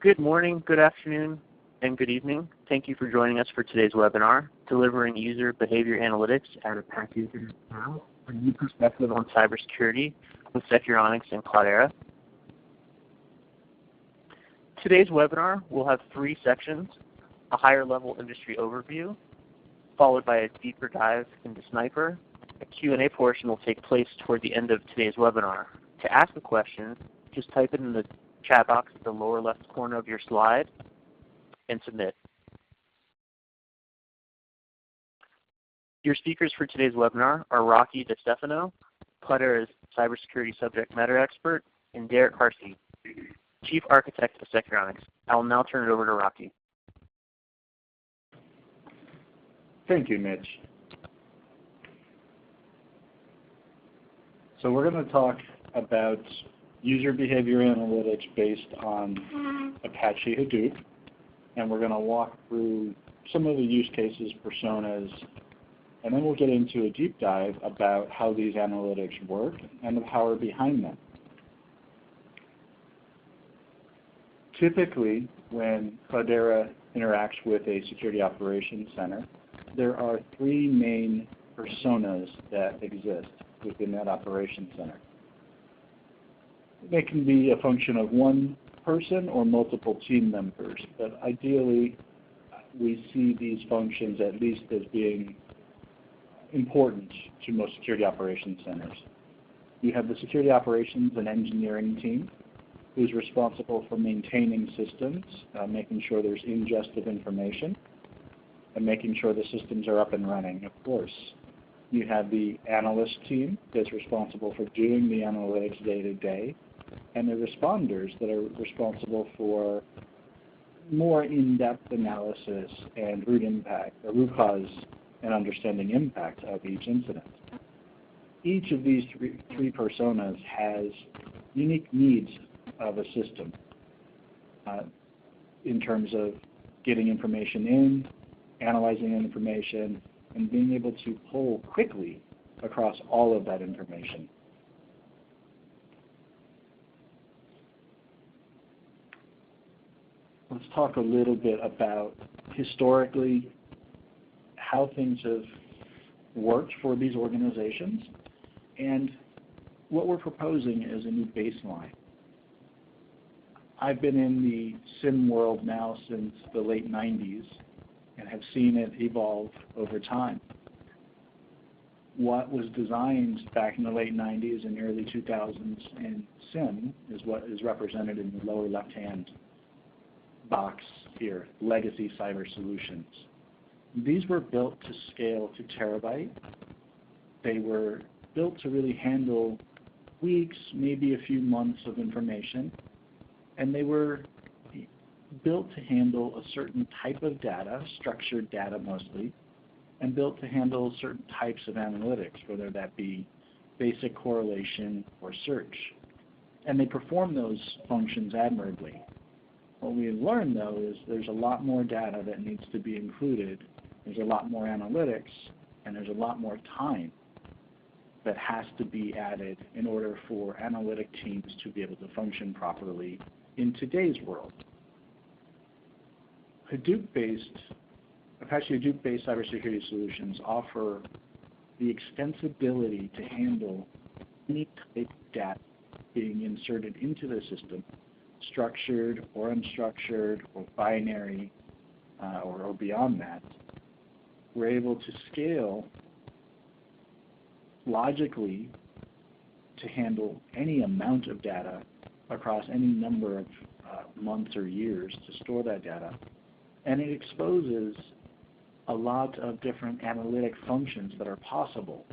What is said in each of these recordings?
Good morning, good afternoon, and good evening. Thank you for joining us for today's webinar, Delivering User Behavior Analytics at Apache Now, a new perspective on cybersecurity with Securonix and Cloudera. Today's webinar will have 3 sections: a higher level industry overview, followed by a deeper dive into Sniper. A Q&A portion will take place toward the end of today's webinar. To ask a question, just type it in the chat box at the lower left corner of your slide and submit. Your speakers for today's webinar are Rocky DeStefano, Cloudera's cybersecurity subject matter expert, and Derrick Harcey, Chief Architect of Securonix. I will now turn it over to Rocky. Thank you, Mitch. So we're going to talk about user behavior analytics based on Apache Hadoop, and we're going to walk through some of the use cases, personas, and then we'll get into a deep dive about how these analytics work and the power behind them. Typically, when Cloudera interacts with a security operations center, there are 3 main personas that exist within that operations center. They can be a function of one person or multiple team members, but ideally we see these functions at least as being important to most security operations centers. You have the security operations and engineering team, who's responsible for maintaining systems, making sure there's ingest of information, and making sure the systems are up and running, of course. You have the analyst team that's responsible for doing the analytics day to day, and the responders that are responsible for more in-depth analysis and root cause and understanding impact of each incident. Each of these three personas has unique needs of a system in terms of getting information in, analyzing information, and being able to pull quickly across all of that information. Let's talk a little bit about historically how things have worked for these organizations, and what we're proposing is a new baseline. I've been in the SIM world now since the late 90s and have seen it evolve over time. What was designed back in the late 90s and early 2000s in SIM is what is represented in the lower left-hand box here, legacy cyber solutions. These were built to scale to terabyte. They were built to really handle weeks, maybe a few months of information, and they were built to handle a certain type of data, structured data mostly, and built to handle certain types of analytics, whether that be basic correlation or search. And they perform those functions admirably. What we learned, though, is there's a lot more data that needs to be included. There's a lot more analytics, and there's a lot more time that has to be added in order for analytic teams to be able to function properly in today's world. Apache Hadoop-based cybersecurity solutions offer the extensibility to handle any type of data being inserted into the system, structured or unstructured or binary or beyond that. We're able to scale logically to handle any amount of data across any number of months or years to store that data. And it exposes a lot of different analytic functions that are possible,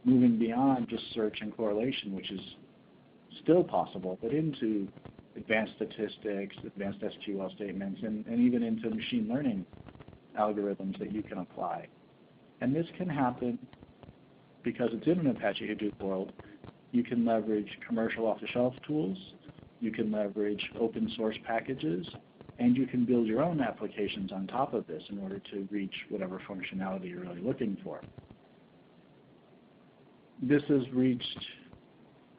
moving beyond just search and correlation, which is still possible, but into advanced statistics, advanced SQL statements, and even into machine learning algorithms that you can apply. And this can happen because it's in an Apache Hadoop world. You can leverage commercial off-the-shelf tools, you can leverage open source packages, and you can build your own applications on top of this in order to reach whatever functionality you're really looking for. This has reached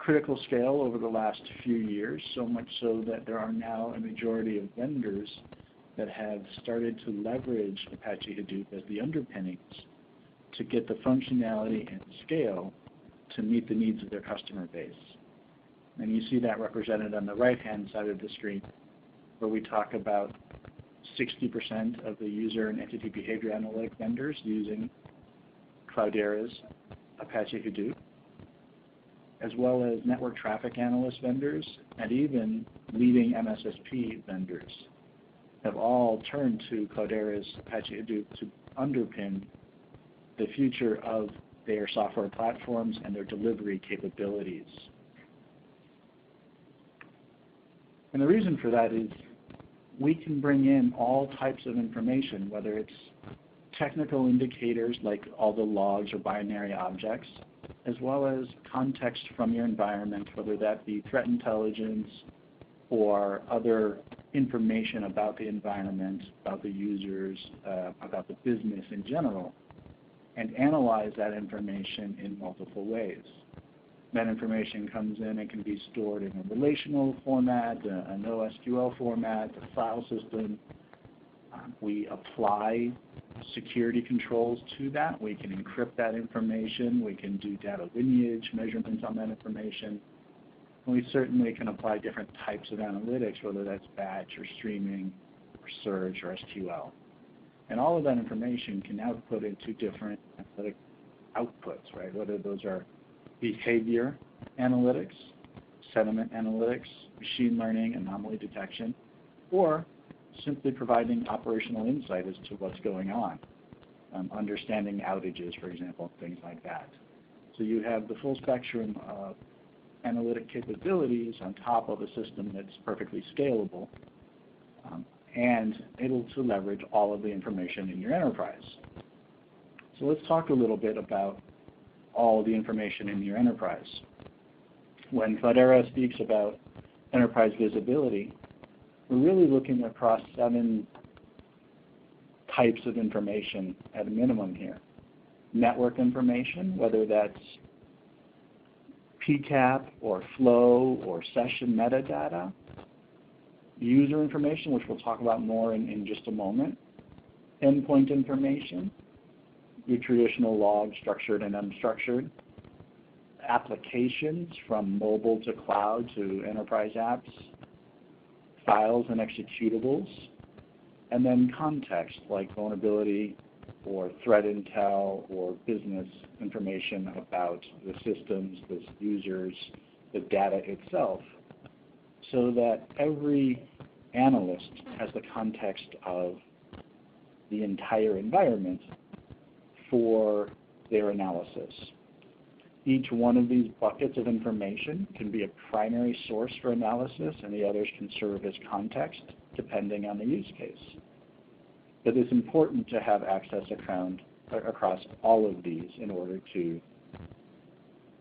critical scale over the last few years, so much so that there are now a majority of vendors that have started to leverage Apache Hadoop as the underpinnings to get the functionality and scale to meet the needs of their customer base. And you see that represented on the right-hand side of the screen, where we talk about 60% of the user and entity behavior analytic vendors using Cloudera's Apache Hadoop, as well as network traffic analyst vendors and even leading MSSP vendors have all turned to Cloudera's Apache Hadoop to underpin the future of their software platforms and their delivery capabilities. And the reason for that is we can bring in all types of information, whether it's technical indicators like all the logs or binary objects, as well as context from your environment, whether that be threat intelligence or other information about the environment, about the users, about the business in general, and analyze that information in multiple ways. That information comes in and can be stored in a relational format, a NoSQL format, a file system. We apply security controls to that. We can encrypt that information. We can do data lineage measurements on that information. And we certainly can apply different types of analytics, whether that's batch or streaming or search or SQL. And all of that information can now put into different analytic outputs, right? Whether those are behavior analytics, sentiment analytics, machine learning, anomaly detection, or simply providing operational insight as to what's going on, understanding outages, for example, things like that. So you have the full spectrum of analytic capabilities on top of a system that's perfectly scalable and able to leverage all of the information in your enterprise. So let's talk a little bit about all the information in your enterprise. When Cloudera speaks about enterprise visibility, we're really looking across 7 types of information at a minimum here. Network information, whether that's PCAP or flow or session metadata. User information, which we'll talk about more in just a moment. Endpoint information, your traditional logs, structured and unstructured. Applications from mobile to cloud to enterprise apps. Files and executables. And then context, like vulnerability or threat intel or business information about the systems, the users, the data itself, so that every analyst has the context of the entire environment for their analysis. Each one of these buckets of information can be a primary source for analysis, and the others can serve as context depending on the use case. But it's important to have access across all of these in order to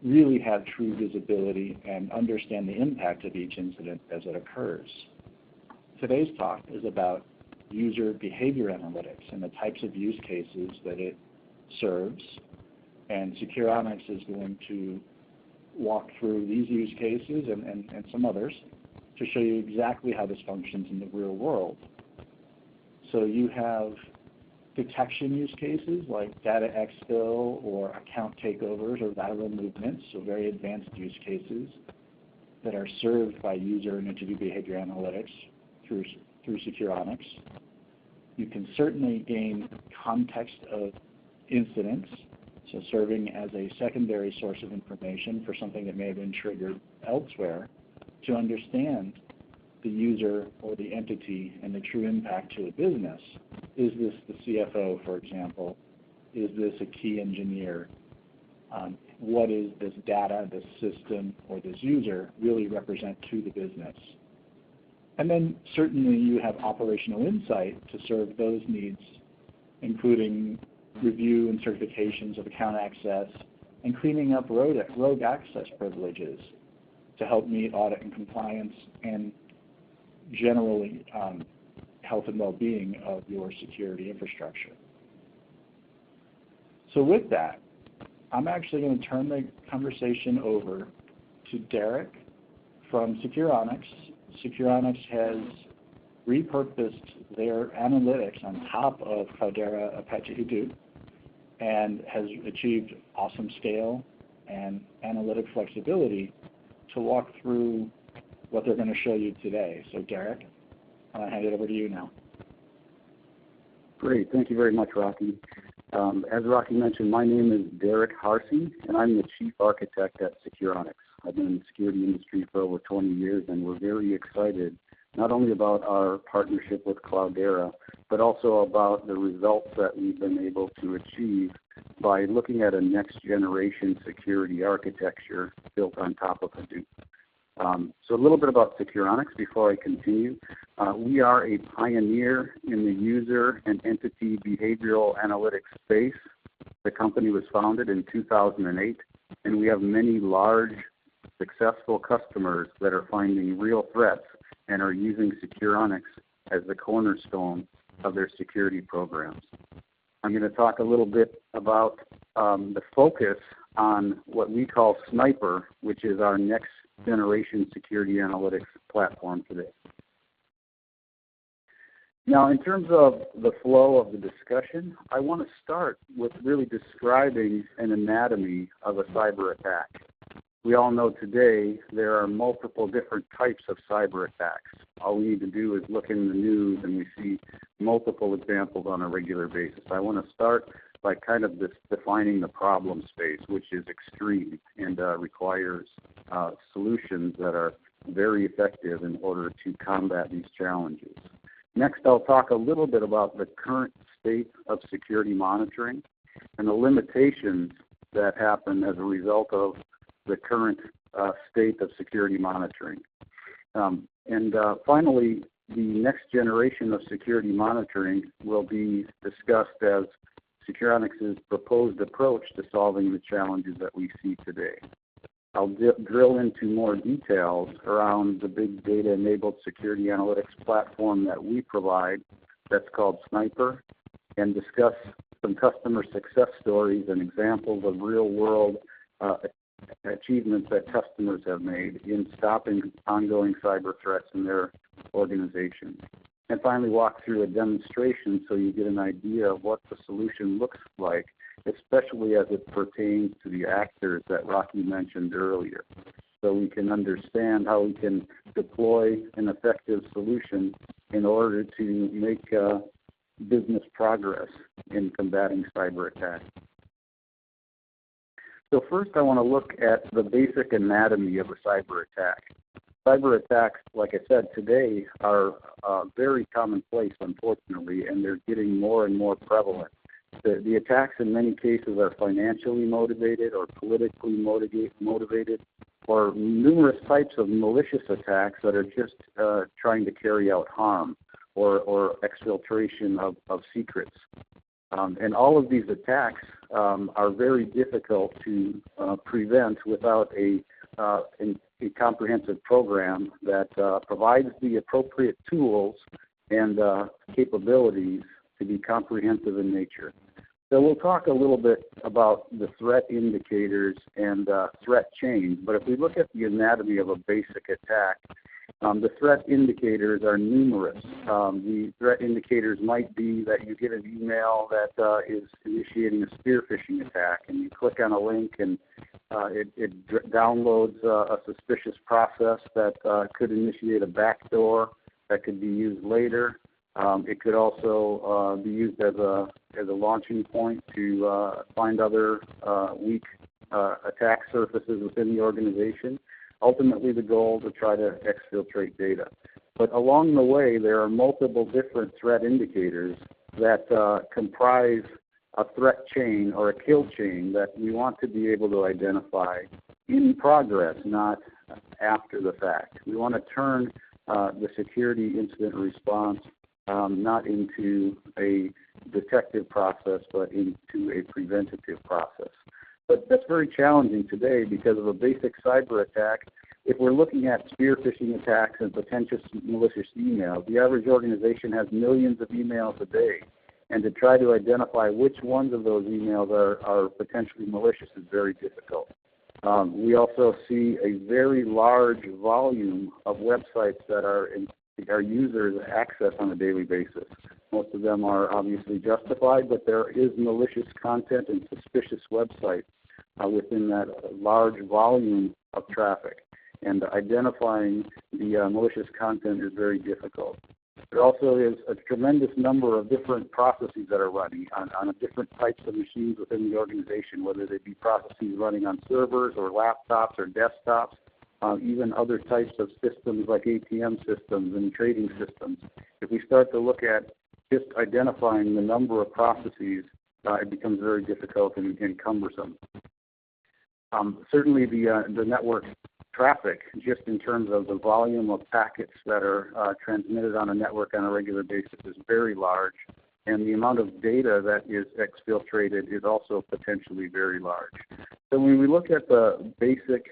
really have true visibility and understand the impact of each incident as it occurs. Today's talk is about user behavior analytics and the types of use cases that it serves, and Securonics is going to walk through these use cases and some others to show you exactly how this functions in the real world. So you have detection use cases like data exfil or account takeovers or lateral movements, so very advanced use cases that are served by user and entity behavior analytics through Securonix. You can certainly gain context of incidents, so serving as a secondary source of information for something that may have been triggered elsewhere to understand the user or the entity and the true impact to a business. Is this the CFO, for example? Is this a key engineer? What is this data, this system, or this user really represent to the business? And then certainly you have operational insight to serve those needs, including review and certifications of account access and cleaning up rogue access privileges to help meet audit and compliance and generally health and well-being of your security infrastructure. So with that, I'm actually going to turn the conversation over to Derrick from Securonix. Securonix has repurposed their analytics on top of Cloudera Apache Hadoop and has achieved awesome scale and analytic flexibility to walk through what they're going to show you today. So Derrick, I'll hand it over to you now. Great. Thank you very much, Rocky. As Rocky mentioned, my name is Derrick Harcey, and I'm the Chief Architect at Securonix. I've been in the security industry for over 20 years, and we're very excited not only about our partnership with Cloudera, but also about the results that we've been able to achieve by looking at a next-generation security architecture built on top of Hadoop. So a little bit about Securonix before I continue. We are a pioneer in the user and entity behavioral analytics space. The company was founded in 2008, and we have many large, successful customers that are finding real threats and are using Securonix as the cornerstone of their security programs. I'm going to talk a little bit about the focus on what we call Sniper, which is our next generation security analytics platform today. Now, in terms of the flow of the discussion, I want to start with really describing an anatomy of a cyber attack. We all know today there are multiple different types of cyber attacks. All we need to do is look in the news and we see multiple examples on a regular basis. I want to start by kind of defining the problem space, which is extreme and requires solutions that are very effective in order to combat these challenges. Next, I'll talk a little bit about the current state of security monitoring and the limitations that happen as a result of the current state of security monitoring. Finally, the next generation of security monitoring will be discussed as Securonix's proposed approach to solving the challenges that we see today. I'll drill into more details around the big data-enabled security analytics platform that we provide that's called Sniper, and discuss some customer success stories and examples of real-world achievements that customers have made in stopping ongoing cyber threats in their organization. And finally, walk through a demonstration so you get an idea of what the solution looks like, especially as it pertains to the actors that Rocky mentioned earlier, so we can understand how we can deploy an effective solution in order to make business progress in combating cyber attacks. So first I want to look at the basic anatomy of a cyber attack. Cyber attacks, like I said, today are very commonplace, unfortunately, and they're getting more and more prevalent. The attacks in many cases are financially motivated or politically motivated, or numerous types of malicious attacks that are just trying to carry out harm or exfiltration of secrets. And all of these attacks are very difficult to prevent without a comprehensive program that provides the appropriate tools and capabilities to be comprehensive in nature. So we'll talk a little bit about the threat indicators and threat chains, but if we look at the anatomy of a basic attack, the threat indicators are numerous. The threat indicators might be that you get an email that is initiating a spear phishing attack, and you click on a link and it downloads a suspicious process that could initiate a backdoor that could be used later. It could also be used as a launching point to find other weak attack surfaces within the organization. Ultimately, the goal to try to exfiltrate data. But along the way, there are multiple different threat indicators that comprise a threat chain or a kill chain that we want to be able to identify in progress, not after the fact. We want to turn the security incident response not into a detective process, but into a preventative process. But that's very challenging today because of a basic cyber attack. If we're looking at spear phishing attacks and potential malicious emails, the average organization has millions of emails a day. And to try to identify which ones of those emails are potentially malicious is very difficult. We also see a very large volume of websites that our users access on a daily basis. Most of them are obviously justified, but there is malicious content and suspicious websites within that large volume of traffic. And identifying the malicious content is very difficult. There also is a tremendous number of different processes that are running on different types of machines within the organization, whether they be processes running on servers or laptops or desktops, even other types of systems like ATM systems and trading systems. If we start to look at just identifying the number of processes, it becomes very difficult and cumbersome. Certainly the network traffic, just in terms of the volume of packets that are transmitted on a network on a regular basis, is very large, and the amount of data that is exfiltrated is also potentially very large. So when we look at the basic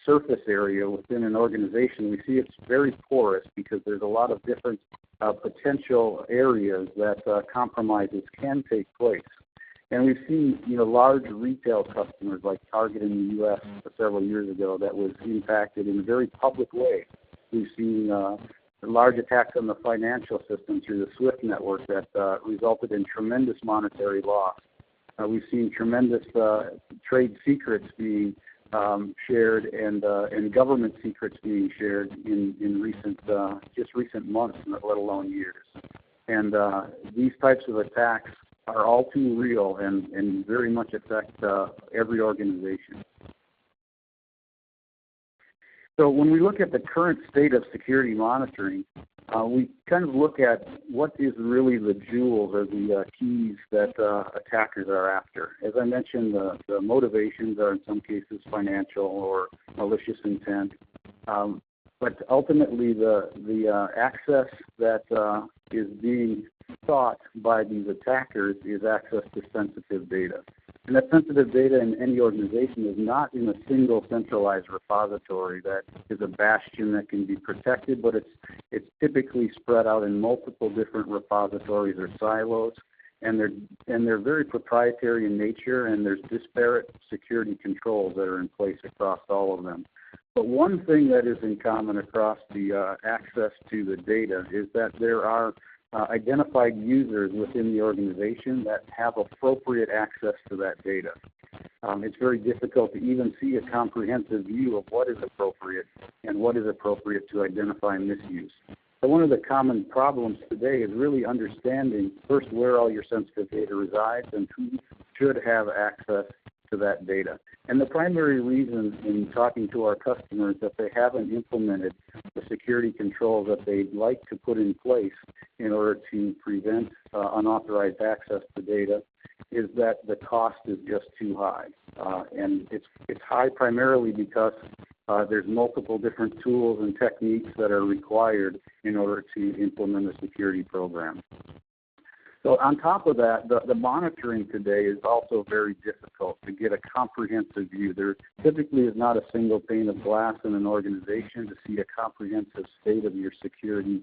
surface area within an organization, we see it's very porous because there's a lot of different potential areas that compromises can take place. And we've seen, large retail customers like Target in the U.S. several years ago that was impacted in a very public way. We've seen large attacks on the financial system through the SWIFT network that resulted in tremendous monetary loss. We've seen tremendous trade secrets being shared and government secrets being shared in recent months, let alone years. And these types of attacks are all too real and very much affect every organization. So when we look at the current state of security monitoring, we kind of look at what is really the jewels or the keys that attackers are after. As I mentioned, the motivations are in some cases financial or malicious intent. But ultimately, the access that is being sought by these attackers is access to sensitive data. And that sensitive data in any organization is not in a single centralized repository that is a bastion that can be protected, but it's typically spread out in multiple different repositories or silos, and they're very proprietary in nature, and there's disparate security controls that are in place across all of them. But one thing that is in common across the access to the data is that there are identified users within the organization that have appropriate access to that data. It's very difficult to even see a comprehensive view of what is appropriate and what is appropriate to identify misuse. So one of the common problems today is really understanding first where all your sensitive data resides and who should have access to that data. And the primary reason in talking to our customers that they haven't implemented the security controls that they'd like to put in place in order to prevent unauthorized access to data is that the cost is just too high. And it's high primarily because there's multiple different tools and techniques that are required in order to implement a security program. So on top of that, the monitoring today is also very difficult to get a comprehensive view. There typically is not a single pane of glass in an organization to see a comprehensive state of your security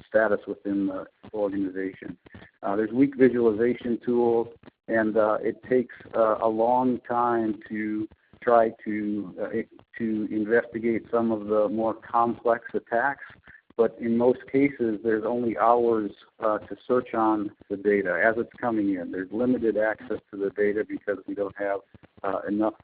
status within the organization. There's weak visualization tools, and it takes a long time to try to investigate some of the more complex attacks. But in most cases, there's only hours to search on the data as it's coming in. There's limited access to the data because we don't have enough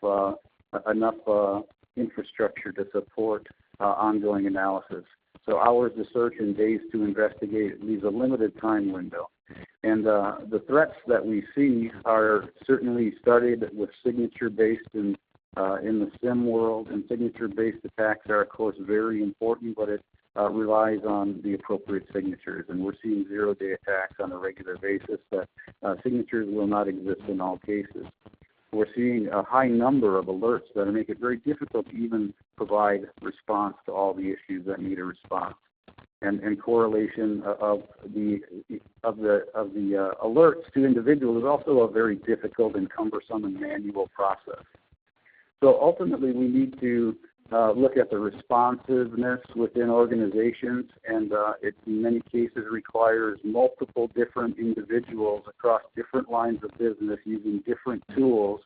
infrastructure to support ongoing analysis. So hours to search and days to investigate leaves a limited time window. And the threats that we see are certainly started with signature-based in the SIM world, and signature-based attacks are, of course, very important, but it relies on the appropriate signatures. And we're seeing zero-day attacks on a regular basis that signatures will not exist in all cases. We're seeing a high number of alerts that make it very difficult to even provide response to all the issues that need a response. And correlation of the alerts to individuals is also a very difficult and cumbersome and manual process. So ultimately, we need to look at the responsiveness within organizations, and it in many cases requires multiple different individuals across different lines of business using different tools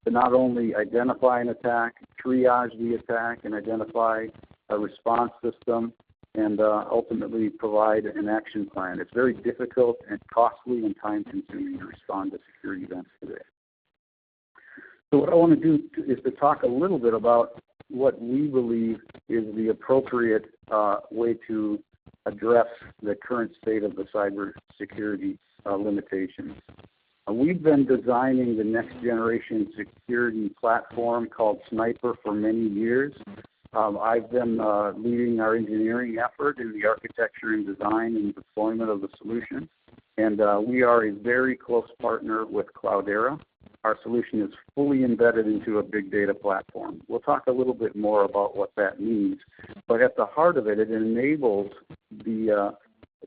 to not only identify an attack, triage the attack, and identify a response system, and ultimately provide an action plan. It's very difficult and costly and time-consuming to respond to security events today. So what I want to do is to talk a little bit about what we believe is the appropriate way to address the current state of the cybersecurity limitations. We've been designing the next generation security platform called Sniper for many years. I've been leading our engineering effort in the architecture and design and deployment of the solution. And we are a very close partner with Cloudera. Our solution is fully embedded into a big data platform. We'll talk a little bit more about what that means. But at the heart of it, it enables the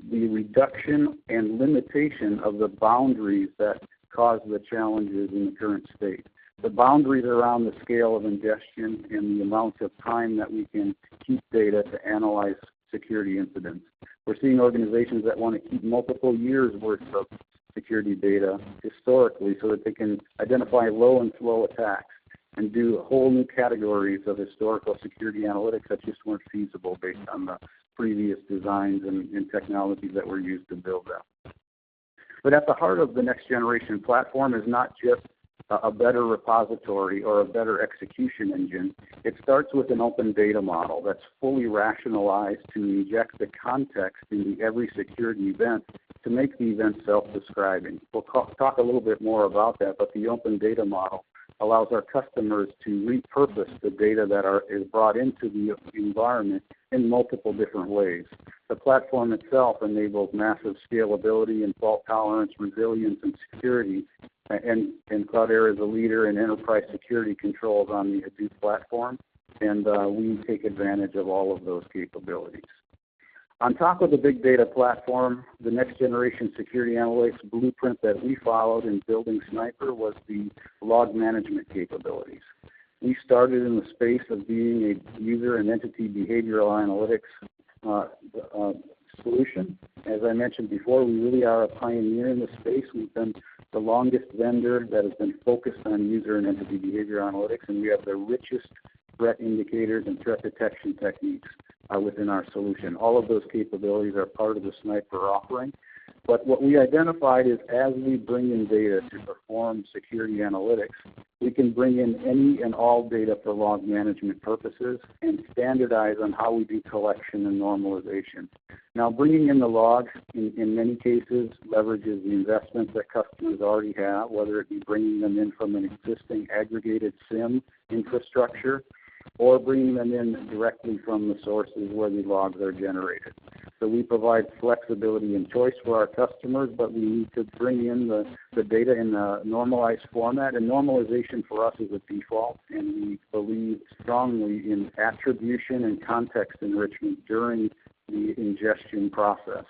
reduction and limitation of the boundaries that cause the challenges in the current state. The boundaries around the scale of ingestion and the amount of time that we can keep data to analyze security incidents. We're seeing organizations that want to keep multiple years worth of security data historically so that they can identify low and slow attacks and do whole new categories of historical security analytics that just weren't feasible based on the previous designs and technologies that were used to build them. But at the heart of the next generation platform is not just a better repository or a better execution engine. It starts with an open data model that's fully rationalized to inject the context into every security event to make the event self-describing. We'll talk a little bit more about that, but the open data model allows our customers to repurpose the data that is brought into the environment in multiple different ways. The platform itself enables massive scalability and fault tolerance, resilience, and security. And Cloudera is a leader in enterprise security controls on the Hadoop platform, and we take advantage of all of those capabilities. On top of the big data platform, the next generation security analytics blueprint that we followed in building Sniper was the log management capabilities. We started in the space of being a user and entity behavioral analytics solution. As I mentioned before, we really are a pioneer in the space. We've been the longest vendor that has been focused on user and entity behavior analytics, and we have the richest threat indicators and threat detection techniques within our solution. All of those capabilities are part of the Sniper offering. But what we identified is as we bring in data to perform security analytics, we can bring in any and all data for log management purposes and standardize on how we do collection and normalization. Now, bringing in the logs in many cases leverages the investments that customers already have, whether it be bringing them in from an existing aggregated SIEM infrastructure or bringing them in directly from the sources where the logs are generated. So we provide flexibility and choice for our customers, but we need to bring in the data in a normalized format, and normalization for us is a default, and we believe strongly in attribution and context enrichment during the ingestion process.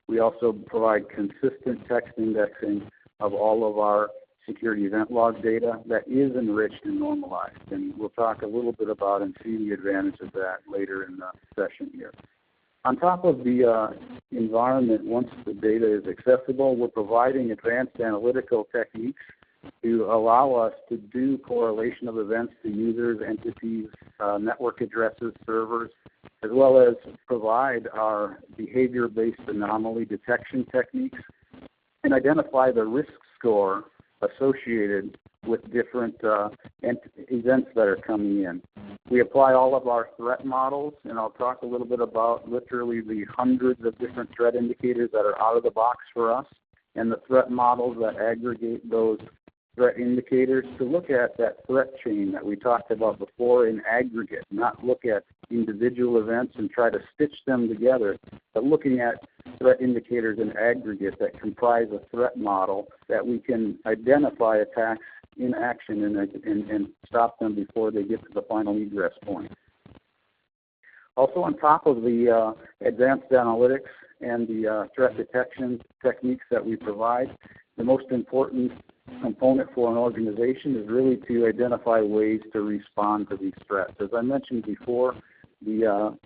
We also provide consistent text indexing of all of our security event log data that is enriched and normalized. And we'll talk a little bit about and see the advantage of that later in the session here. On top of the environment, once the data is accessible, we're providing advanced analytical techniques to allow us to do correlation of events to users, entities, network addresses, servers, as well as provide our behavior-based anomaly detection techniques and identify the risk score associated with different events that are coming in. We apply all of our threat models, and I'll talk a little bit about literally the hundreds of different threat indicators that are out of the box for us, and the threat models that aggregate those threat indicators to look at that threat chain that we talked about before in aggregate, not look at individual events and try to stitch them together, but looking at threat indicators in aggregate that comprise a threat model that we can identify attacks in action and stop them before they get to the final egress point. Also, on top of the advanced analytics and the threat detection techniques that we provide, the most important component for an organization is really to identify ways to respond to these threats. As I mentioned before, the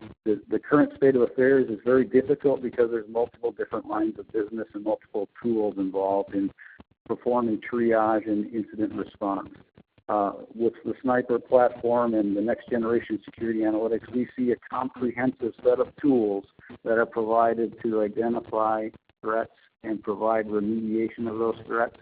current state of affairs is very difficult because there's multiple different lines of business and multiple tools involved in performing triage and incident response. With the Sniper platform and the next generation security analytics, we see a comprehensive set of tools that are provided to identify threats and provide remediation of those threats,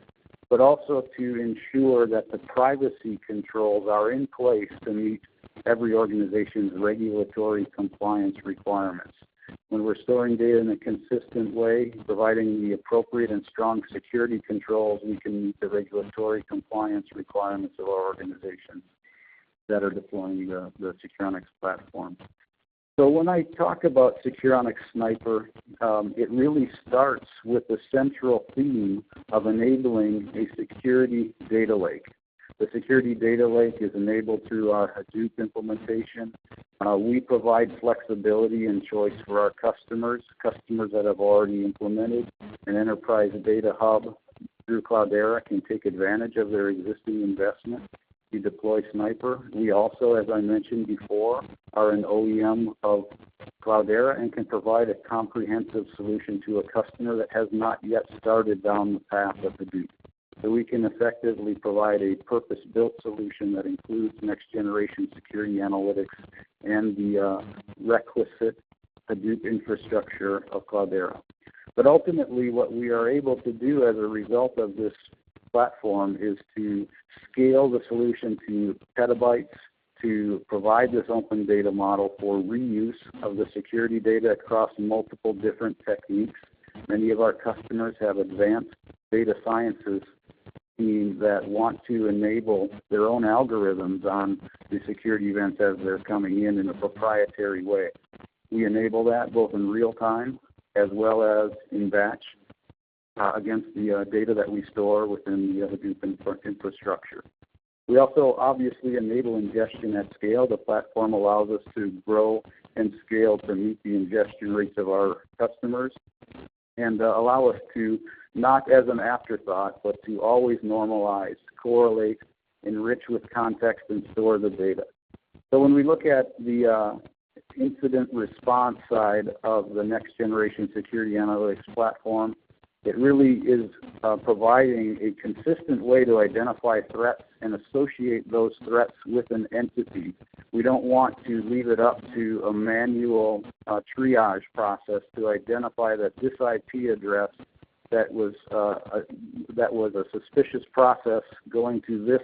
but also to ensure that the privacy controls are in place to meet every organization's regulatory compliance requirements. When we're storing data in a consistent way, providing the appropriate and strong security controls, we can meet the regulatory compliance requirements of our organizations that are deploying the Securonix platform. So when I talk about Securonix Sniper, it really starts with the central theme of enabling a security data lake. The security data lake is enabled through our Hadoop implementation. We provide flexibility and choice for our customers that have already implemented an enterprise data hub through Cloudera can take advantage of their existing investment to deploy Sniper. We also, as I mentioned before, are an OEM of Cloudera and can provide a comprehensive solution to a customer that has not yet started down the path of Hadoop. So we can effectively provide a purpose-built solution that includes next-generation security analytics and the requisite Hadoop infrastructure of Cloudera. But ultimately, what we are able to do as a result of this platform is to scale the solution to petabytes, to provide this open data model for reuse of the security data across multiple different techniques. Many of our customers have advanced data sciences teams that want to enable their own algorithms on the security events as they're coming in a proprietary way. We enable that both in real time as well as in batch against the data that we store within the Hadoop infrastructure. We also obviously enable ingestion at scale. The platform allows us to grow and scale to meet the ingestion rates of our customers and allow us to, not as an afterthought, but to always normalize, correlate, enrich with context, and store the data. So when we look at the incident response side of the next generation security analytics platform, it really is providing a consistent way to identify threats and associate those threats with an entity. We don't want to leave it up to a manual triage process to identify that this IP address that was a suspicious process going to this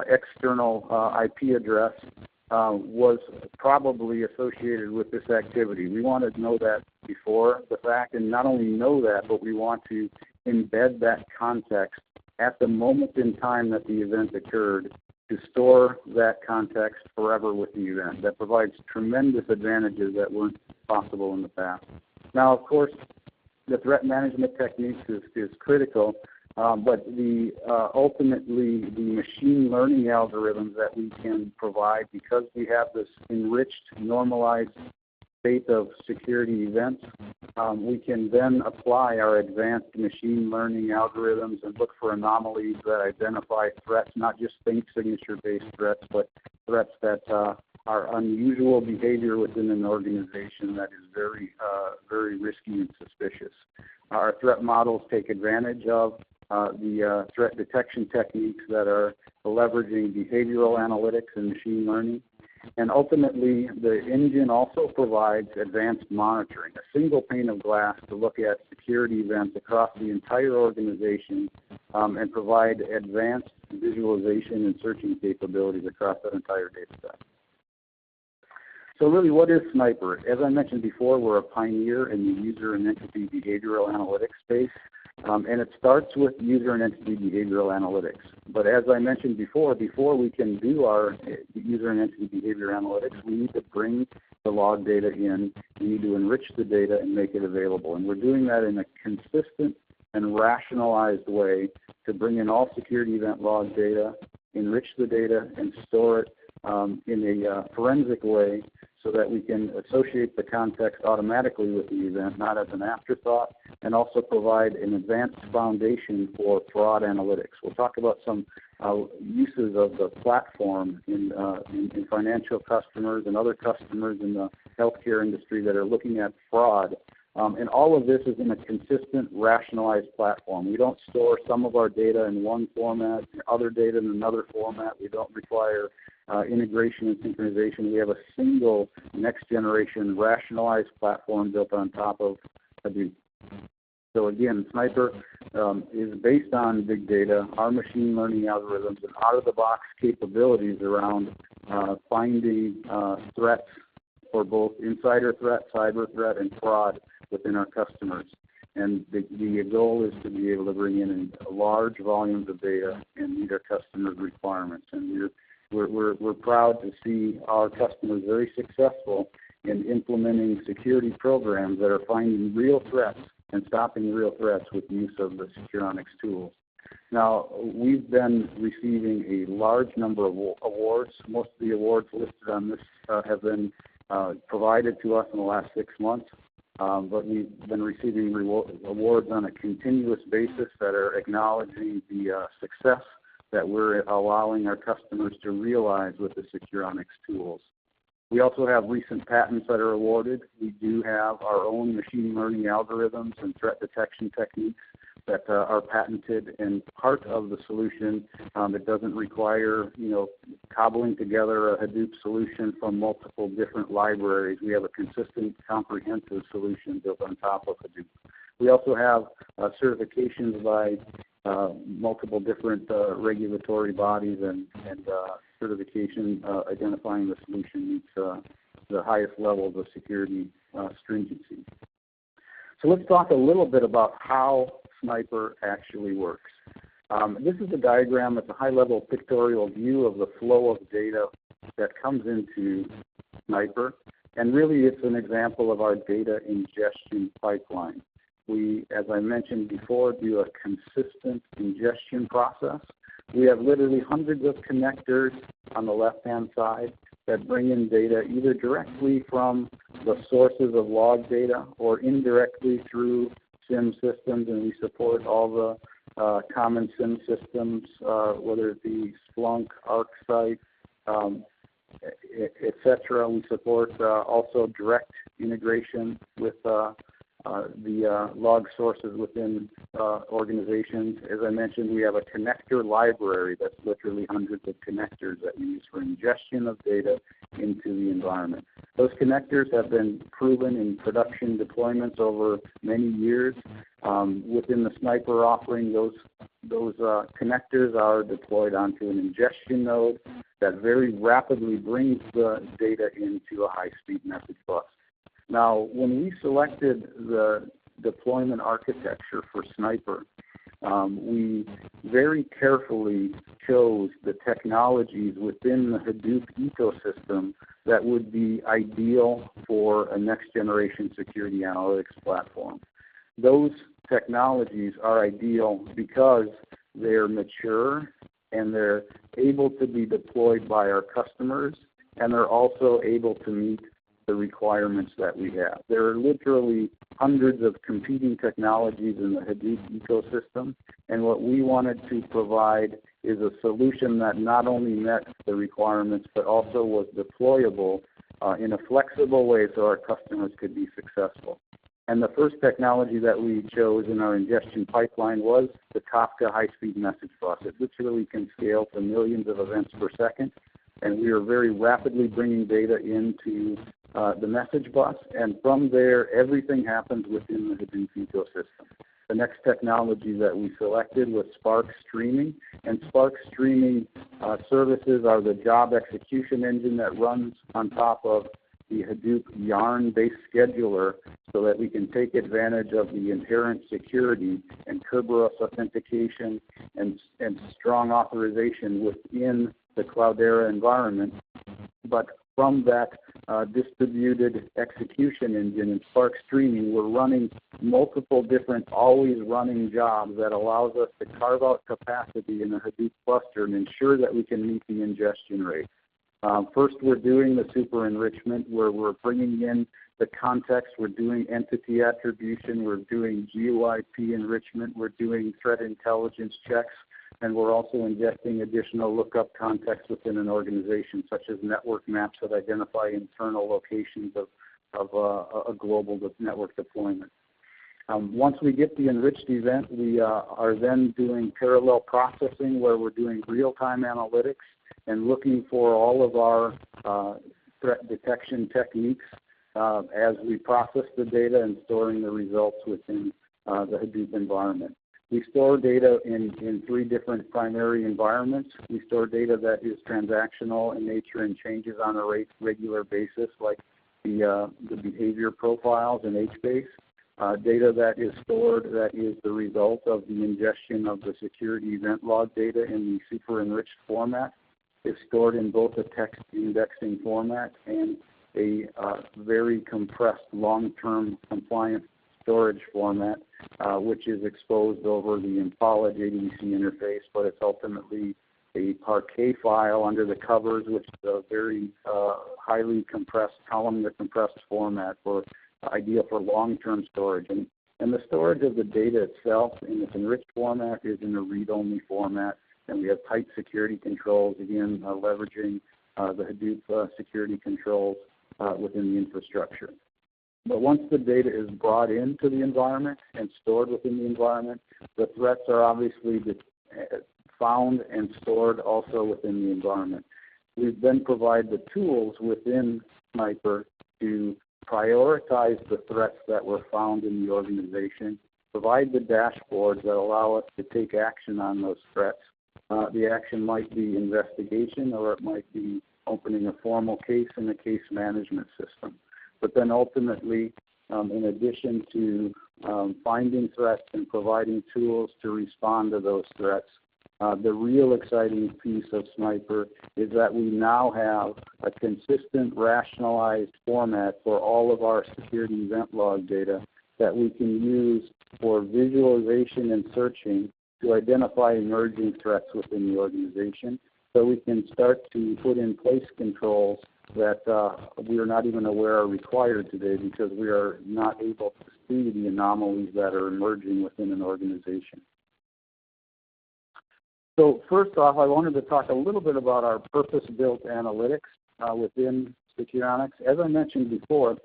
external IP address was probably associated with this activity. We want to know that before the fact, and not only know that, but we want to embed that context at the moment in time that the event occurred to store that context forever with the event. That provides tremendous advantages that weren't possible in the past. Now, of course, the threat management techniques is critical, but ultimately the machine learning algorithms that we can provide, because we have this enriched, normalized state of security events, we can then apply our advanced machine learning algorithms and look for anomalies that identify threats, not just signature-based threats, but threats that are unusual behavior within an organization that is very, very risky and suspicious. Our threat models take advantage of the threat detection techniques that are leveraging behavioral analytics and machine learning. And ultimately, the engine also provides advanced monitoring, a single pane of glass to look at security events across the entire organization and provide advanced visualization and searching capabilities across that entire data set. So really, what is Sniper? As I mentioned before, we're a pioneer in the user and entity behavioral analytics space. And it starts with user and entity behavioral analytics. But as I mentioned before we can do our user and entity behavior analytics, we need to bring the log data in, we need to enrich the data and make it available. And we're doing that in a consistent and rationalized way to bring in all security event log data, enrich the data, and store it in a forensic way so that we can associate the context automatically with the event, not as an afterthought, and also provide an advanced foundation for fraud analytics. We'll talk about some uses of the platform in financial customers and other customers in the healthcare industry that are looking at fraud And all of this is in a consistent, rationalized platform. We don't store some of our data in one format, other data in another format. We don't require integration and synchronization. We have a single next-generation rationalized platform built on top of Hadoop. So again, Sniper is based on big data, our machine learning algorithms, and out-of-the-box capabilities around finding threats for both insider threat, cyber threat, and fraud within our customers. And the goal is to be able to bring in large volumes of data and meet our customers' requirements. And we're proud to see our customers very successful in implementing security programs that are finding real threats and stopping real threats with use of the Securonix tools. Now, we've been receiving a large number of awards. Most of the awards listed on this have been provided to us in the last 6 months, but we've been receiving awards on a continuous basis that are acknowledging the success that we're allowing our customers to realize with the Securonix tools. We also have recent patents that are awarded. We do have our own machine learning algorithms and threat detection techniques that are patented and part of the solution that doesn't require, cobbling together a Hadoop solution from multiple different libraries. We have a consistent, comprehensive solution built on top of Hadoop. We also have certifications by multiple different regulatory bodies and certification identifying the solution meets the highest levels of security stringency. So let's talk a little bit about how Sniper actually works. This is a diagram. It's a high-level pictorial view of the flow of data that comes into Sniper, and really it's an example of our data ingestion pipeline. We, as I mentioned before, do a consistent ingestion process. We have literally hundreds of connectors on the left-hand side that bring in data either directly from the sources of log data or indirectly through SIM systems, and we support all the common SIM systems, whether it be Splunk, ArcSight, etc. We support also direct integration with the log sources within organizations. As I mentioned, we have a connector library that's literally hundreds of connectors that we use for ingestion of data into the environment. Those connectors have been proven in production deployments over many years. Within the Sniper offering, those connectors are deployed onto an ingestion node that very rapidly brings the data into a high-speed message bus. Now, when we selected the deployment architecture for Sniper, we very carefully chose the technologies within the Hadoop ecosystem that would be ideal for a next-generation security analytics platform. Those technologies are ideal because they're mature and they're able to be deployed by our customers, and they're also able to meet the requirements that we have. There are literally hundreds of competing technologies in the Hadoop ecosystem, and what we wanted to provide is a solution that not only met the requirements but also was deployable in a flexible way so our customers could be successful. And the first technology that we chose in our ingestion pipeline was the Kafka high-speed message bus. It literally can scale to millions of events per second, and we are very rapidly bringing data into the message bus, and from there, everything happens within the Hadoop ecosystem. The next technology that we selected was Spark Streaming, and Spark Streaming services are the job execution engine that runs on top of the Hadoop Yarn-based scheduler so that we can take advantage of the inherent security and Kerberos authentication and strong authorization within the Cloudera environment. But from that distributed execution engine in Spark Streaming, we're running multiple different always running jobs that allows us to carve out capacity in the Hadoop cluster and ensure that we can meet the ingestion rate. First, we're doing the super enrichment where we're bringing in the context, we're doing entity attribution, we're doing GUIP enrichment, we're doing threat intelligence checks, and we're also injecting additional lookup context within an organization, such as network maps that identify internal locations of of a global network deployment. Once we get the enriched event, we are then doing parallel processing where we're doing real-time analytics and looking for all of our threat detection techniques as we process the data and storing the results within the Hadoop environment. We store data in three different primary environments. We store data that is transactional in nature and changes on a regular basis, like the behavior profiles in HBase. Data that is stored that is the result of the ingestion of the security event log data in the super enriched format is stored in both a text indexing format and a very compressed long-term compliant storage format, which is exposed over the Impala JDBC interface, but it's ultimately a Parquet file under the covers, which is a very highly compressed, columnar compressed format ideal for long-term storage. And the storage of the data itself in this enriched format is in a read-only format, and we have tight security controls, again, leveraging the Hadoop security controls within the infrastructure. But once the data is brought into the environment and stored within the environment, the threats are obviously found and stored also within the environment. We then provide the tools within Sniper to prioritize the threats that were found in the organization, provide the dashboards that allow us to take action on those threats. The action might be investigation, or it might be opening a formal case in a case management system. But then ultimately, in addition to finding threats and providing tools to respond to those threats, the real exciting piece of Sniper is that we now have a consistent, rationalized format for all of our security event log data that we can use for visualization and searching to identify emerging threats within the organization, so we can start to put in place controls that we are not even aware are required today because we are not able to see the anomalies that are emerging within an organization. So first off, I wanted to talk a little bit about our purpose-built analytics within Securonix. As I mentioned before,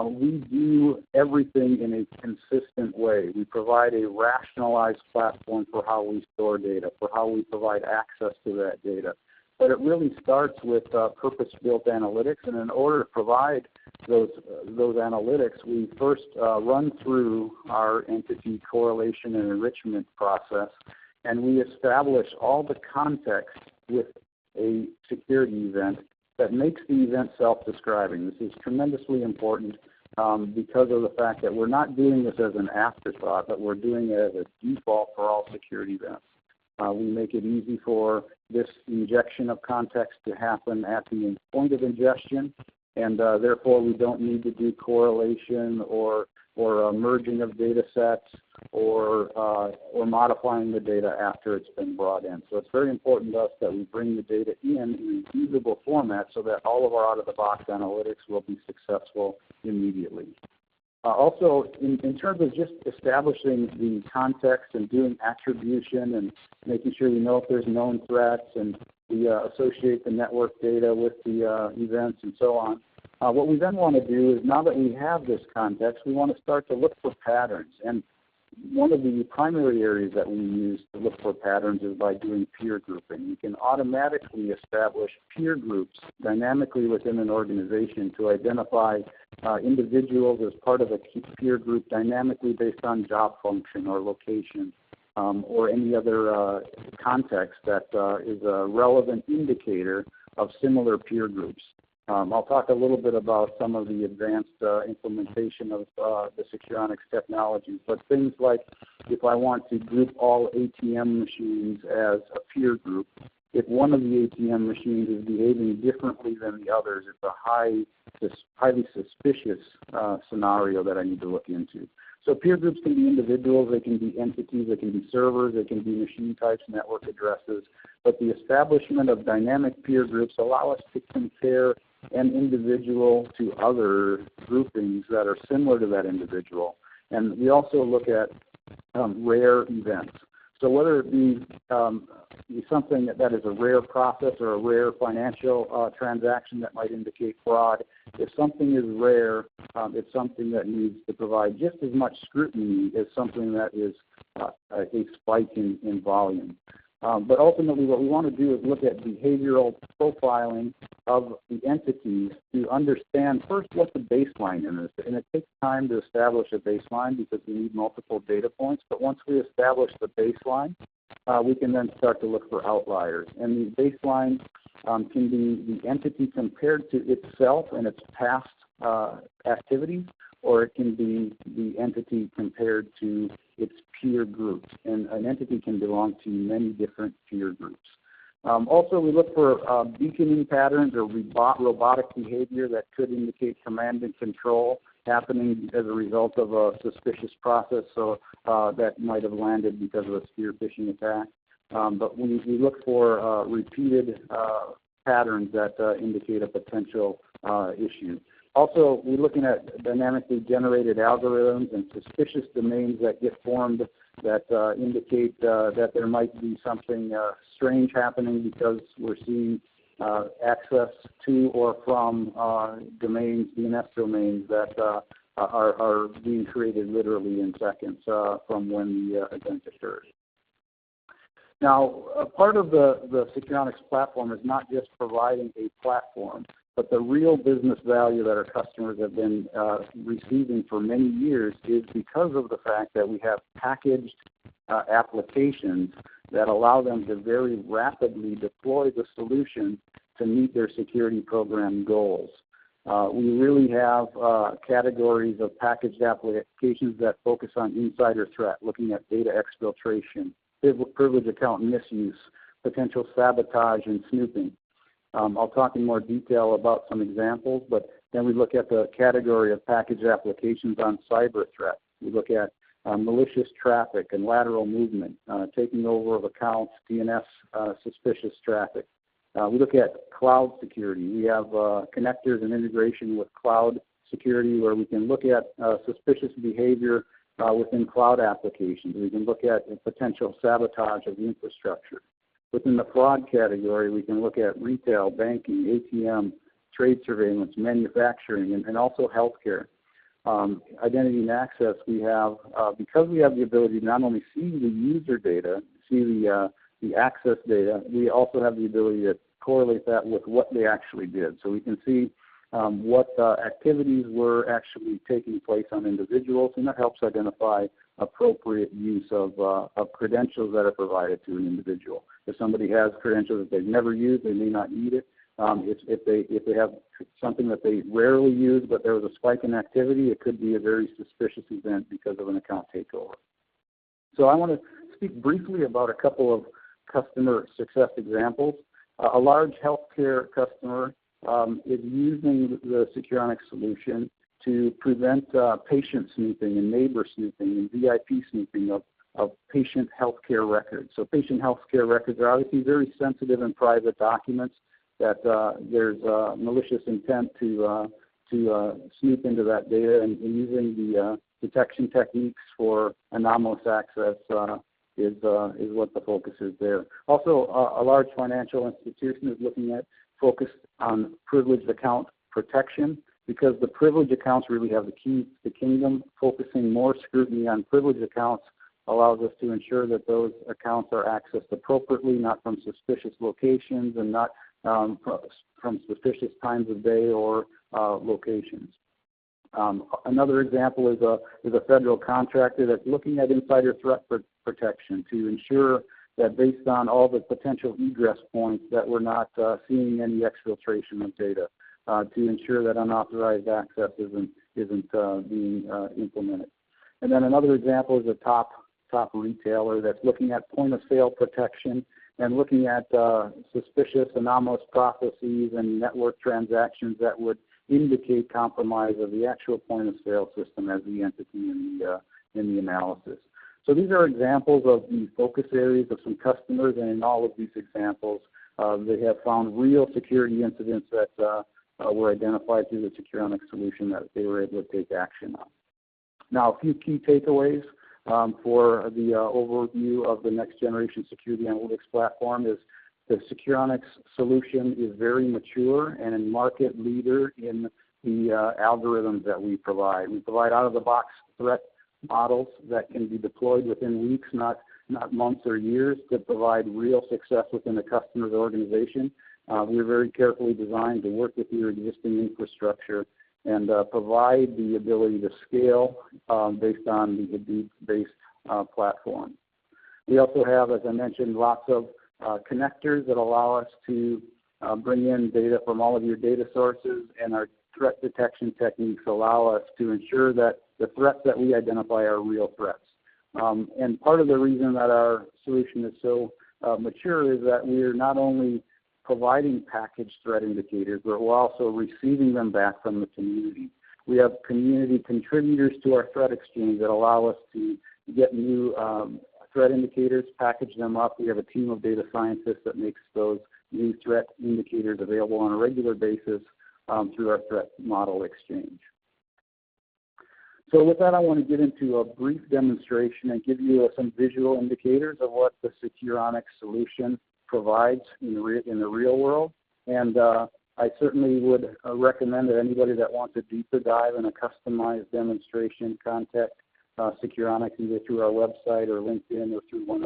we do everything in a consistent way. We provide a rationalized platform for how we store data, for how we provide access to that data. But it really starts with purpose-built analytics, and in order to provide those analytics, we first run through our entity correlation and enrichment process, and we establish all the context with a security event that makes the event self-describing. This is tremendously important because of the fact that we're not doing this as an afterthought, but we're doing it as a default for all security events. We make it easy for this injection of context to happen at the point of ingestion, and therefore we don't need to do correlation or merging of data sets or modifying the data after it's been brought in. So it's very important to us that we bring the data in a usable format so that all of our out-of-the-box analytics will be successful immediately. Also, in terms of just establishing the context and doing attribution and making sure we know if there's known threats and we associate the network data with the events and so on, what we then want to do is, now that we have this context, we want to start to look for patterns. And one of the primary areas that we use to look for patterns is by doing peer grouping. We can automatically establish peer groups dynamically within an organization to identify individuals as part of a peer group dynamically based on job function or location or any other context that is a relevant indicator of similar peer groups. I'll talk a little bit about some of the advanced implementation of the Securonix technologies, but things like if I want to group all ATM machines as a peer group, if one of the ATM machines is behaving differently than the others, it's a highly suspicious scenario that I need to look into. So peer groups can be individuals, they can be entities, they can be servers, they can be machine types, network addresses, but the establishment of dynamic peer groups allow us to compare an individual to other groupings that are similar to that individual. And we also look at rare events. So whether it be something that is a rare process or a rare financial transaction that might indicate fraud, If something is rare, it's something that needs to provide just as much scrutiny as something that is a spike in volume. But ultimately what we want to do is look at behavioral profiling of the entities to understand first what the baseline is. And it takes time to establish a baseline because we need multiple data points. But once we establish the baseline, we can then start to look for outliers. And the baseline can be the entity compared to itself and its past activities, or it can be the entity compared to its peer groups. And an entity can belong to many different peer groups. Also, we look for beaconing patterns or robotic behavior that could indicate command and control happening as a result of a suspicious process, so that might have landed because of a spear phishing attack. But we look for repeated patterns that indicate a potential issue. Also, we're looking at dynamically generated algorithms and suspicious domains that get formed that indicate that there might be something strange happening because we're seeing access to or from domains, DNS domains that are being created literally in seconds from when the event occurs. Now, a part of the Securonix platform is not just providing a platform, but the real business value that our customers have been receiving for many years is because of the fact that we have packaged applications that allow them to very rapidly deploy the solution to meet their security program goals. We really have categories of packaged applications that focus on insider threat, looking at data exfiltration, privilege account misuse, potential sabotage, and snooping. I'll talk in more detail about some examples, but then we look at the category of packaged applications on cyber threat. We look at malicious traffic and lateral movement, taking over of accounts, DNS suspicious traffic. We look at cloud security. We have connectors and integration with cloud security where we can look at suspicious behavior within cloud applications. We can look at potential sabotage of the infrastructure. Within the fraud category, we can look at retail, banking, ATM, trade surveillance, manufacturing, and also healthcare. Identity and access, we have, because we have the ability to not only see the user data, see the access data, we also have the ability to correlate that with what they actually did. So we can see what activities were actually taking place on individuals, and that helps identify appropriate use of credentials that are provided to an individual. If somebody has credentials that they've never used, they may not need it. If they have something that they rarely use, but there was a spike in activity, it could be a very suspicious event because of an account takeover. So I want to speak briefly about a couple of customer success examples. A large healthcare customer is using the Securonix solution to prevent patient snooping and neighbor snooping and VIP snooping of patient healthcare records. So patient healthcare records are obviously very sensitive and private documents that there's malicious intent to snoop into that data, and using the detection techniques for anomalous access is what the focus is there. Also, a large financial institution is focused on privileged account protection, because the privileged accounts really have the key to the kingdom. Focusing more scrutiny on privileged accounts allows us to ensure that those accounts are accessed appropriately, not from suspicious locations and not from suspicious times of day or locations. Another example is a federal contractor that's looking at insider threat protection to ensure that based on all the potential egress points that we're not seeing any exfiltration of data, to ensure that unauthorized access isn't being implemented. And then another example is a top retailer that's looking at point-of-sale protection and looking at suspicious anomalous processes and network transactions that would indicate compromise of the actual point-of-sale system as the entity in the analysis. So these are examples of the focus areas of some customers, and in all of these examples, they have found real security incidents that were identified through the Securonix solution that they were able to take action on. Now, a few key takeaways for the overview of the next generation security analytics platform is the Securonix solution is very mature and a market leader in the algorithms that we provide. We provide out-of-the-box threat models that can be deployed within weeks, not months or years, to provide real success within a customer's organization. We're very carefully designed to work with your existing infrastructure and provide the ability to scale based on the Hadoop-based platform. We also have, as I mentioned, lots of connectors that allow us to bring in data from all of your data sources, and our threat detection techniques allow us to ensure that the threats that we identify are real threats. And part of the reason that our solution is so mature is that we are not only providing packaged threat indicators, but we're also receiving them back from the community. We have community contributors to our threat exchange that allow us to get new threat indicators, package them up. We have a team of data scientists that makes those new threat indicators available on a regular basis through our threat model exchange. So with that, I want to get into a brief demonstration and give you some visual indicators of what the Securonix solution provides in the real world. And I certainly would recommend that anybody that wants a deeper dive and a customized demonstration contact Securonix either through our website or LinkedIn or through one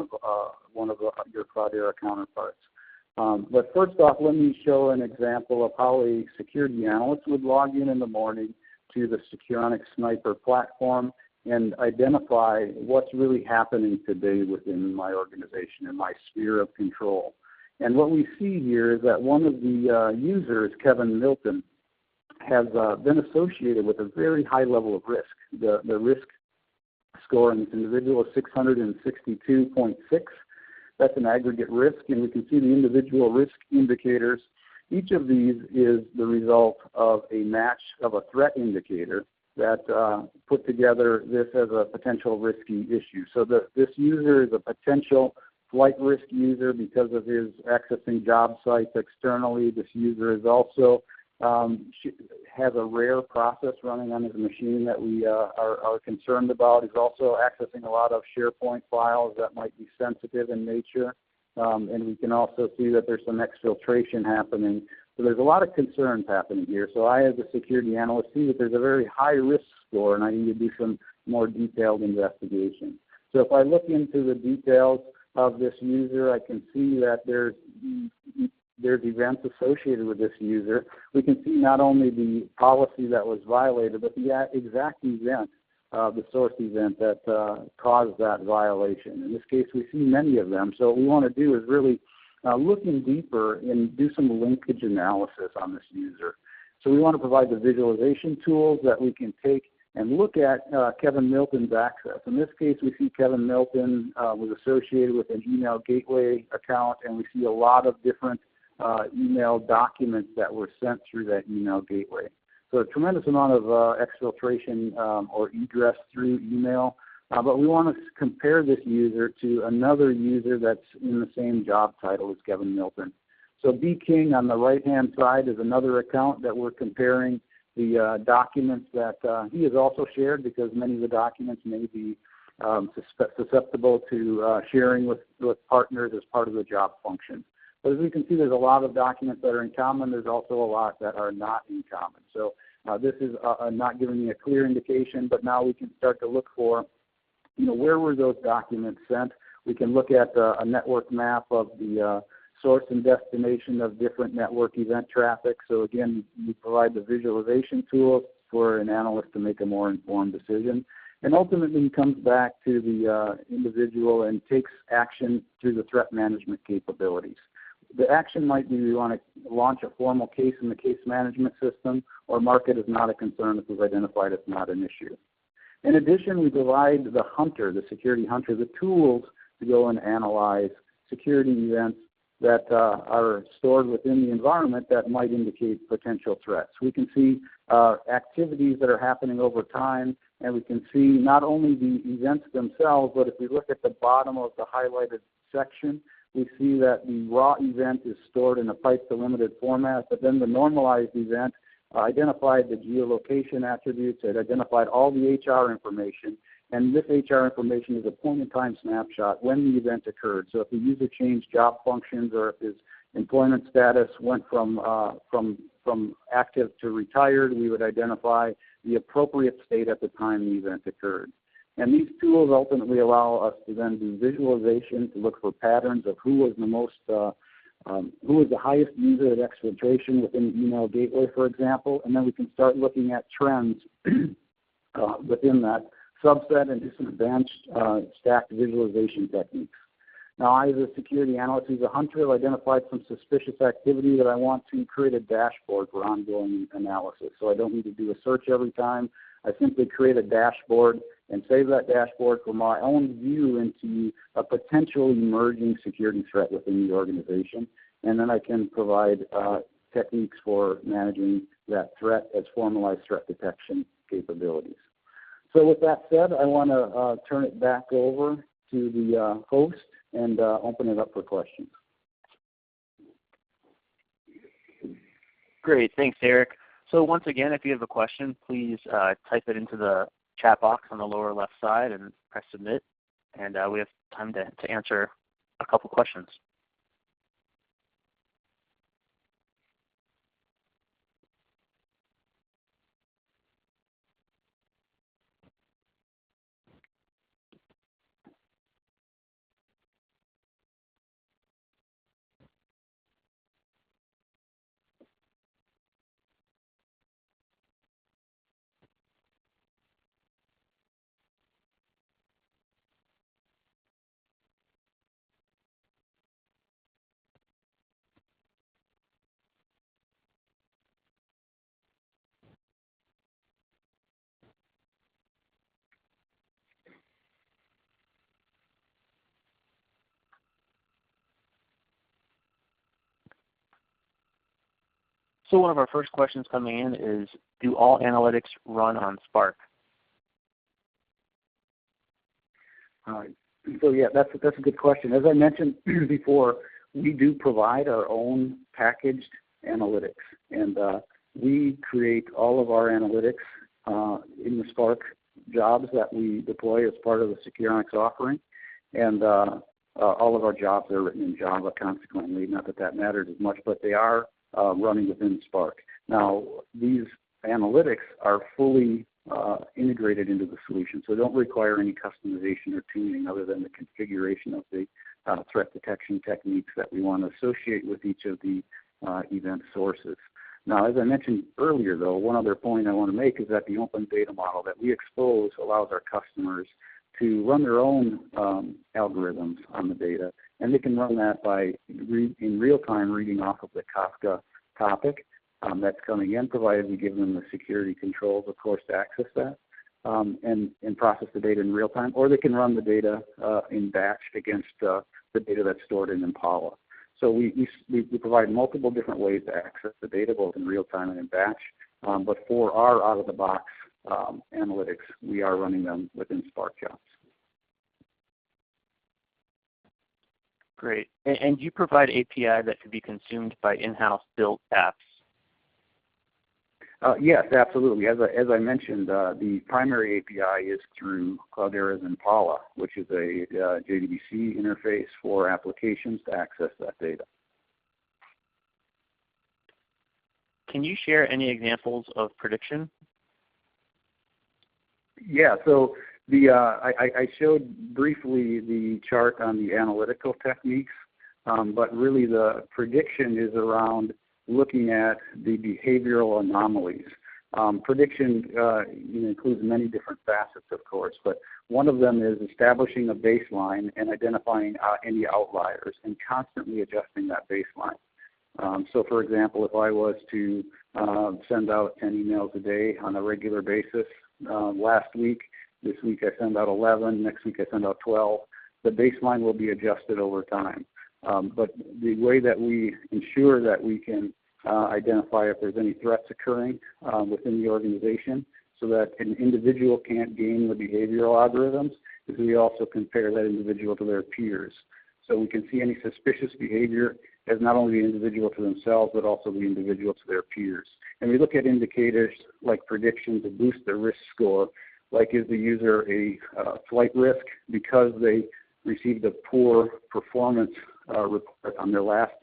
of your Cloudera counterparts. But first off, let me show an example of how a security analyst would log in the morning to the Securonix Sniper platform and identify what's really happening today within my organization and my sphere of control. And what we see here is that one of the users, Kevin Milton, has been associated with a very high level of risk. The risk score in this individual is 662.6. That's an aggregate risk, and we can see the individual risk indicators. Each of these is the result of a match of a threat indicator that put together this as a potential risky issue. So this user is a potential flight risk user because of his accessing job sites externally. This user is also has a rare process running on his machine that we are concerned about. He's also accessing a lot of SharePoint files that might be sensitive in nature. And we can also see that there's some exfiltration happening. So there's a lot of concerns happening here. So I, as a security analyst, see that there's a very high risk score, and I need to do some more detailed investigation. So if I look into the details of this user, I can see that there's events associated with this user. We can see not only the policy that was violated, but the exact event, the source event that caused that violation. In this case, we see many of them. So what we want to do is really look in deeper and do some linkage analysis on this user. So we want to provide the visualization tools that we can take and look at Kevin Milton's access. In this case, we see Kevin Milton was associated with an email gateway account, and we see a lot of different email documents that were sent through that email gateway. So a tremendous amount of exfiltration or egress through email, but we want to compare this user to another user that's in the same job title as Kevin Milton. So B King on the right-hand side is another account that we're comparing the documents that he has also shared, because many of the documents may be susceptible to sharing with partners as part of the job function. But as we can see, there's a lot of documents that are in common. There's also a lot that are not in common. So this is not giving me a clear indication, but now we can start to look for, where were those documents sent? We can look at a network map of the source and destination of different network event traffic. So again, we provide the visualization tools for an analyst to make a more informed decision. And ultimately, he comes back to the individual and takes action through the threat management capabilities. The action might be we want to launch a formal case in the case management system, or mark it as not a concern if we've identified it's not an issue. In addition, we provide the hunter, the security hunter, the tools to go and analyze security events that are stored within the environment that might indicate potential threats. We can see activities that are happening over time, and we can see not only the events themselves, but if we look at the bottom of the highlighted section, we see that the raw event is stored in a pipe-to-limited format, but then the normalized event identified the geolocation attributes, it identified all the HR information, and this HR information is a point-in-time snapshot when the event occurred. So if the user changed job functions, or if his employment status went from from active to retired. We would identify the appropriate state at the time the event occurred. And these tools ultimately allow us to then do visualization to look for patterns of who was the most, who was the highest user of exfiltration within the email gateway, for example, and then we can start looking at trends within that subset and do some advanced stacked visualization techniques. Now, I, as a security analyst who's a hunter, have identified some suspicious activity that I want to create a dashboard for ongoing analysis. So I don't need to do a search every time. I simply create a dashboard and save that dashboard for my own view into a potential emerging security threat within the organization. And then I can provide techniques for managing that threat as formalized threat detection capabilities. So with that said, I want to turn it back over to the host and open it up for questions. Great, thanks, Derrick. So once again, if you have a question, please type it into the chat box on the lower left side and press submit. And we have time to answer a couple questions. So one of our first questions coming in is, do all analytics run on Spark? So yeah, that's a good question. As I mentioned before, we do provide our own packaged analytics, and we create all of our analytics in the Spark jobs that we deploy as part of the Securonix offering, and all of our jobs are written in Java consequently. Not that that matters as much, but they are running within Spark. Now, these analytics are fully integrated into the solution, so don't require any customization or tuning other than the configuration of the threat detection techniques that we want to associate with each of the event sources. Now, as I mentioned earlier, though, one other point I want to make is that the open data model that we expose allows our customers to run their own algorithms on the data, and they can run that by in real time reading off of the Kafka topic that's coming in, provided we give them the security controls, of course, to access that and process the data in real time, or they can run the data in batch against the data that's stored in Impala. So we provide multiple different ways to access the data, both in real time and in batch, but for our out-of-the-box analytics, we are running them within Spark jobs. Great. And you provide API that could be consumed by in-house built apps? Yes, absolutely. As I mentioned, the primary API is through Cloudera's Impala, which is a JDBC interface for applications to access that data. Can you share any examples of prediction? Yeah, so I showed briefly the chart on the analytical techniques, but really the prediction is around looking at the behavioral anomalies. Prediction includes many different facets, of course, but one of them is establishing a baseline and identifying any outliers and constantly adjusting that baseline. So, for example, if I was to send out 10 emails a day on a regular basis last week, this week I send out 11, next week I send out 12, the baseline will be adjusted over time. But the way that we ensure that we can identify if there's any threats occurring within the organization so that an individual can't game the behavioral algorithms is we also compare that individual to their peers. So we can see any suspicious behavior as not only the individual to themselves, but also the individual to their peers. And we look at indicators like prediction to boost their risk score, like is the user a flight risk because they received a poor performance report on their last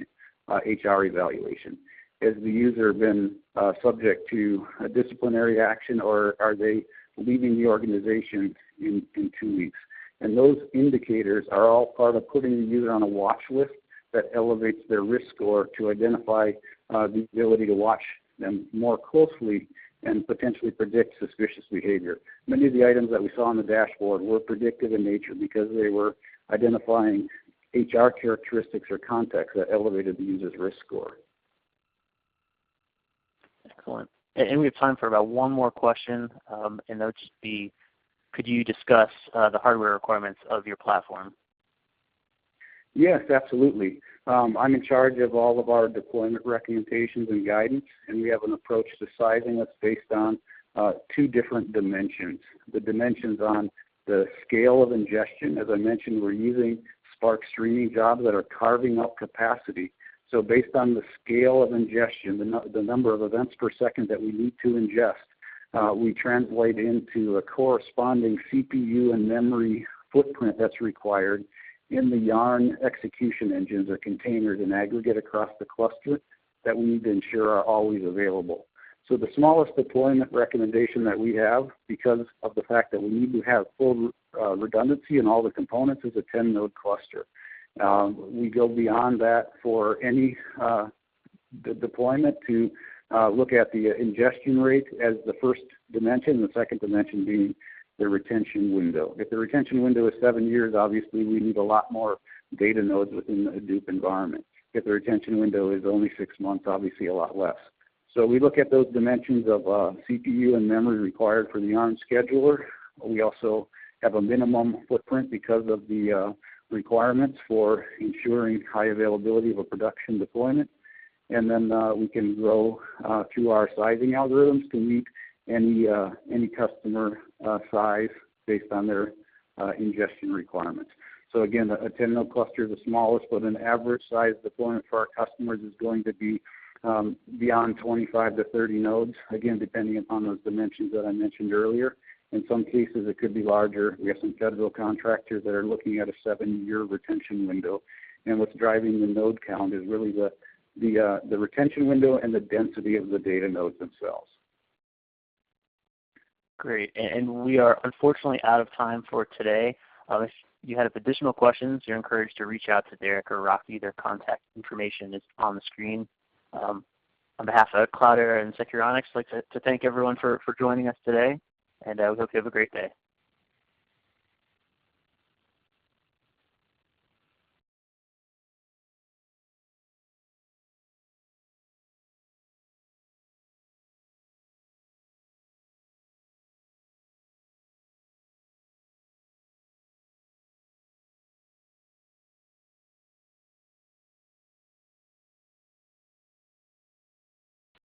HR evaluation. Has the user been subject to a disciplinary action, or are they leaving the organization in 2 weeks? And those indicators are all part of putting the user on a watch list that elevates their risk score to identify the ability to watch them more closely and potentially predict suspicious behavior. Many of the items that we saw on the dashboard were predictive in nature because they were identifying HR characteristics or context that elevated the user's risk score. Excellent. And we have time for about one more question, and that would just be, could you discuss the hardware requirements of your platform? Yes, absolutely. I'm in charge of all of our deployment recommendations and guidance, and we have an approach to sizing that's based on 2 different dimensions. The dimensions on the scale of ingestion. As I mentioned, we're using Spark streaming jobs that are carving up capacity. So based on the scale of ingestion, the number of events per second that we need to ingest, we translate into a corresponding CPU and memory footprint that's required in the Yarn execution engines or containers in aggregate across the cluster that we need to ensure are always available. So the smallest deployment recommendation that we have, because of the fact that we need to have full redundancy in all the components, is a 10-node cluster. We go beyond that for any deployment to look at the ingestion rate as the first dimension, the second dimension being the retention window. If the retention window is 7 years, obviously we need a lot more data nodes within the Hadoop environment. If the retention window is only 6 months, obviously a lot less. So we look at those dimensions of CPU and memory required for the Yarn scheduler. We also have a minimum footprint because of the requirements for ensuring high availability of a production deployment. And then we can grow through our sizing algorithms to meet any customer size based on their ingestion requirements. So again, a 10-node cluster is the smallest, but an average size deployment for our customers is going to be beyond 25 to 30 nodes, again, depending upon those dimensions that I mentioned earlier. In some cases, it could be larger. We have some federal contractors that are looking at a 7-year retention window. And what's driving the node count is really the retention window and the density of the data nodes themselves. Great. And we are unfortunately out of time for today. If you have additional questions, you're encouraged to reach out to Derrick or Rocky. Their contact information is on the screen. On behalf of Cloudera and Securonix, I'd like to thank everyone for joining us today, and we hope you have a great day.